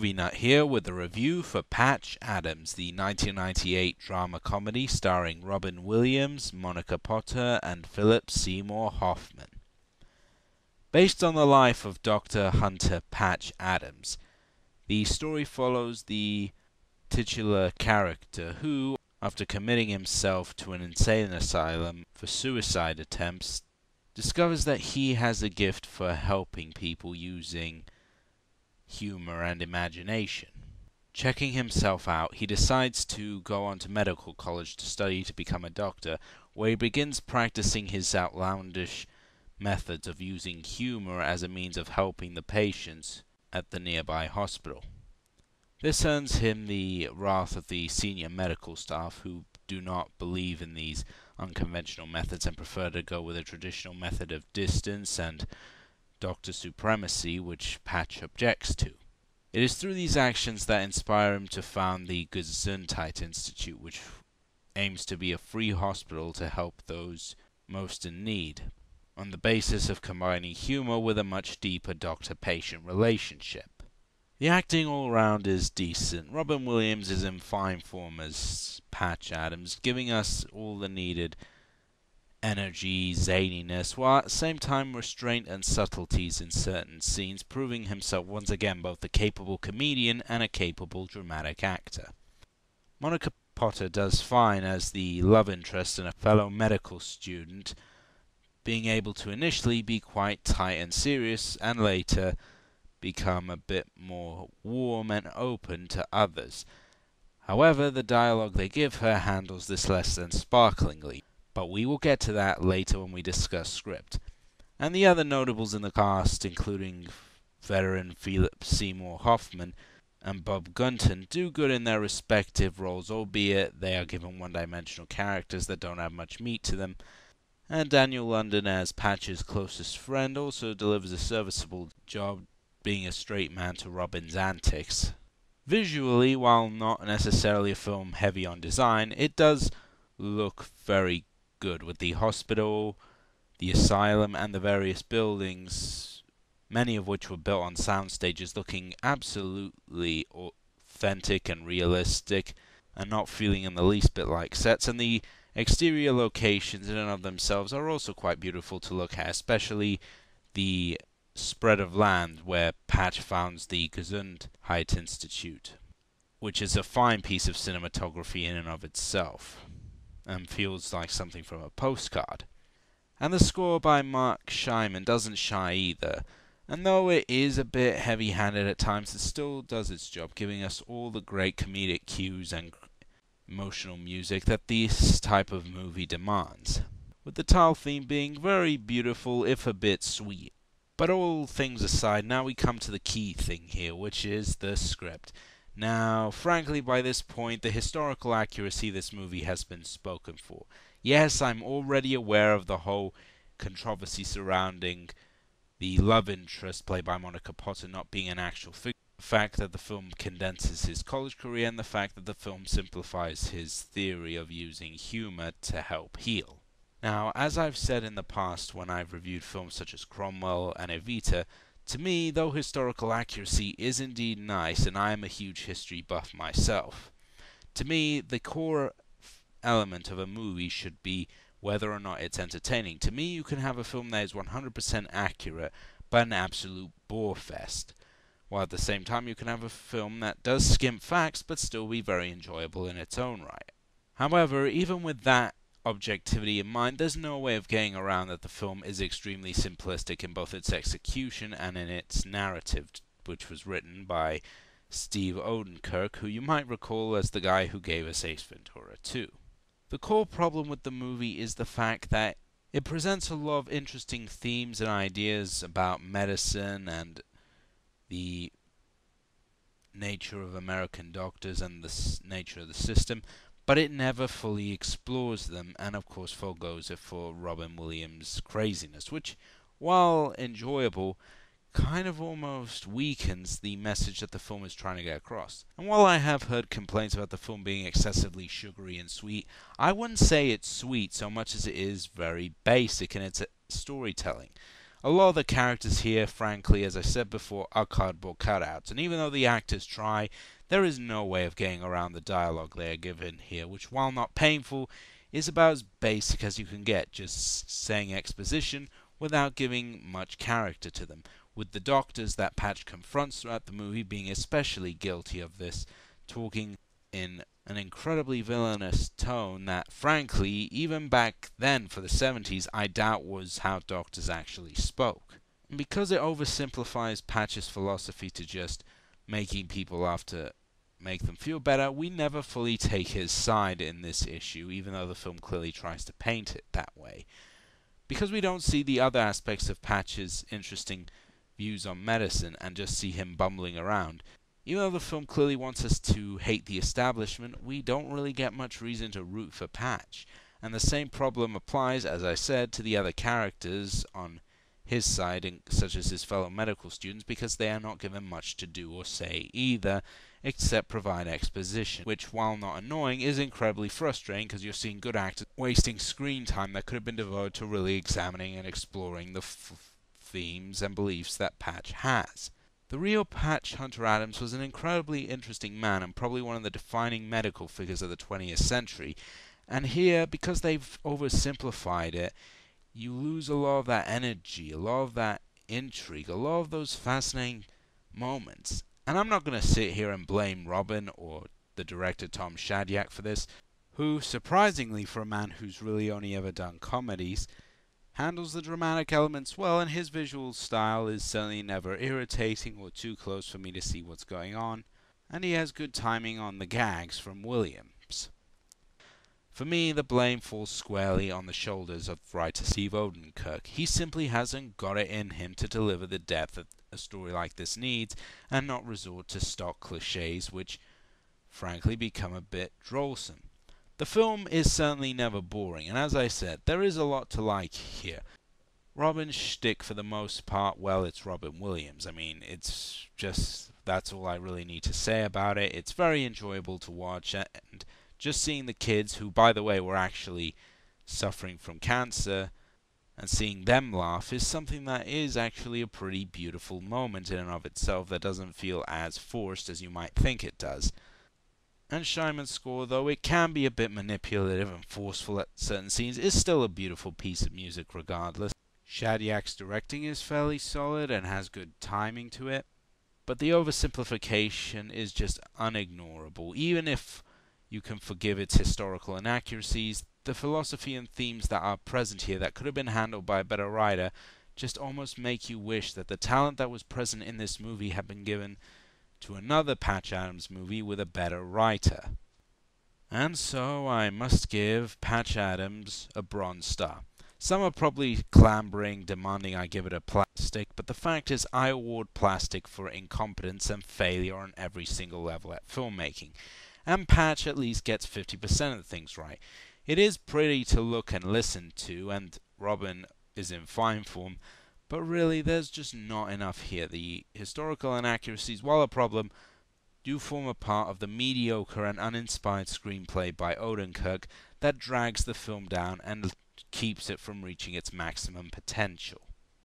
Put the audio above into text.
Movie Nut here with a review for Patch Adams, the 1998 drama comedy starring Robin Williams, Monica Potter, and Philip Seymour Hoffman. Based on the life of Dr. Hunter Patch Adams, the story follows the titular character who, after committing himself to an insane asylum for suicide attempts, discovers that he has a gift for helping people using humor and imagination. Checking himself out, he decides to go on to medical college to study to become a doctor, where he begins practicing his outlandish methods of using humor as a means of helping the patients at the nearby hospital. This earns him the wrath of the senior medical staff, who do not believe in these unconventional methods and prefer to go with a traditional method of distance and doctor supremacy, which Patch objects to. It is through these actions that inspire him to found the Gesundheit Institute, which aims to be a free hospital to help those most in need, on the basis of combining humor with a much deeper doctor-patient relationship. The acting all around is decent. Robin Williams is in fine form as Patch Adams, giving us all the needed energy, zaniness, while at the same time restraint and subtleties in certain scenes, proving himself once again both a capable comedian and a capable dramatic actor. Monica Potter does fine as the love interest and a fellow medical student, being able to initially be quite tight and serious and later become a bit more warm and open to others. However, the dialogue they give her handles this less than sparklingly, but we will get to that later when we discuss script. And the other notables in the cast, including veteran Philip Seymour Hoffman and Bob Gunton, do good in their respective roles, albeit they are given one-dimensional characters that don't have much meat to them. And Daniel London as Patch's closest friend also delivers a serviceable job, being a straight man to Robin's antics. Visually, while not necessarily a film heavy on design, it does look very good, with the hospital, the asylum, and the various buildings, many of which were built on sound stages, looking absolutely authentic and realistic, and not feeling in the least bit like sets. And the exterior locations in and of themselves are also quite beautiful to look at, especially the spread of land where Patch founds the Gesundheit Institute, which is a fine piece of cinematography in and of itself, and feels like something from a postcard. And the score by Mark Scheinman doesn't shy either, and though it is a bit heavy-handed at times, it still does its job, giving us all the great comedic cues and emotional music that this type of movie demands, with the title theme being very beautiful, if a bit sweet. But all things aside, now we come to the key thing here, which is the script. Now, frankly, by this point, the historical accuracy of this movie has been spoken for. Yes, I'm already aware of the whole controversy surrounding the love interest played by Monica Potter not being an actual figure, the fact that the film condenses his college career, and the fact that the film simplifies his theory of using humor to help heal. Now, as I've said in the past when I've reviewed films such as Cromwell and Evita, to me, though historical accuracy is indeed nice, and I am a huge history buff myself, to me, the core element of a movie should be whether or not it's entertaining. To me, you can have a film that is 100% accurate, but an absolute bore fest, while at the same time you can have a film that does skimp facts, but still be very enjoyable in its own right. However, even with that objectivity in mind, there's no way of getting around that the film is extremely simplistic in both its execution and in its narrative, which was written by Steve Odenkirk, who you might recall as the guy who gave us Ace Ventura 2. The core problem with the movie is the fact that it presents a lot of interesting themes and ideas about medicine and the nature of American doctors and the nature of the system, but it never fully explores them, and of course forgoes it for Robin Williams' craziness, which, while enjoyable, kind of almost weakens the message that the film is trying to get across. And while I have heard complaints about the film being excessively sugary and sweet, I wouldn't say it's sweet so much as it is very basic in its storytelling. A lot of the characters here, frankly, as I said before, are cardboard cutouts, and even though the actors try, there is no way of getting around the dialogue they are given here, which, while not painful, is about as basic as you can get, just saying exposition without giving much character to them, with the doctors that Patch confronts throughout the movie being especially guilty of this, talking in an incredibly villainous tone that, frankly, even back then for the 70s, I doubt was how doctors actually spoke. And because it oversimplifies Patch's philosophy to just making people laugh to make them feel better, we never fully take his side in this issue, even though the film clearly tries to paint it that way. Because we don't see the other aspects of Patch's interesting views on medicine and just see him bumbling around, even though the film clearly wants us to hate the establishment, we don't really get much reason to root for Patch. And the same problem applies, as I said, to the other characters on his side, such as his fellow medical students, because they are not given much to do or say either, except provide exposition, which, while not annoying, is incredibly frustrating because you're seeing good actors wasting screen time that could have been devoted to really examining and exploring the themes and beliefs that Patch has. The real Patch Hunter Adams was an incredibly interesting man and probably one of the defining medical figures of the 20th century. And here, because they've oversimplified it, you lose a lot of that energy, a lot of that intrigue, a lot of those fascinating moments. And I'm not going to sit here and blame Robin or the director Tom Shadyac for this, who, surprisingly for a man who's really only ever done comedies, handles the dramatic elements well, and his visual style is certainly never irritating or too close for me to see what's going on, and he has good timing on the gags from Williams. For me, the blame falls squarely on the shoulders of writer Steve Odenkirk. He simply hasn't got it in him to deliver the depth that a story like this needs, and not resort to stock cliches which, frankly, become a bit drollsome. The film is certainly never boring, and as I said, there is a lot to like here. Robin's shtick, for the most part, well, it's Robin Williams. I mean, it's just, that's all I really need to say about it. It's very enjoyable to watch, and just seeing the kids, who, by the way, were actually suffering from cancer, and seeing them laugh is something that is actually a pretty beautiful moment in and of itself that doesn't feel as forced as you might think it does. And Scheinman's score, though it can be a bit manipulative and forceful at certain scenes, is still a beautiful piece of music regardless. Shadyak's directing is fairly solid and has good timing to it, but the oversimplification is just unignorable. Even if you can forgive its historical inaccuracies, the philosophy and themes that are present here that could have been handled by a better writer just almost make you wish that the talent that was present in this movie had been given to another Patch Adams movie with a better writer. And so I must give Patch Adams a bronze star. Some are probably clambering, demanding I give it a plastic, but the fact is I award plastic for incompetence and failure on every single level at filmmaking. And Patch at least gets 50% of the things right. It is pretty to look and listen to, and Robin is in fine form, but really, there's just not enough here. The historical inaccuracies, while a problem, do form a part of the mediocre and uninspired screenplay by Odenkirk that drags the film down and keeps it from reaching its maximum potential.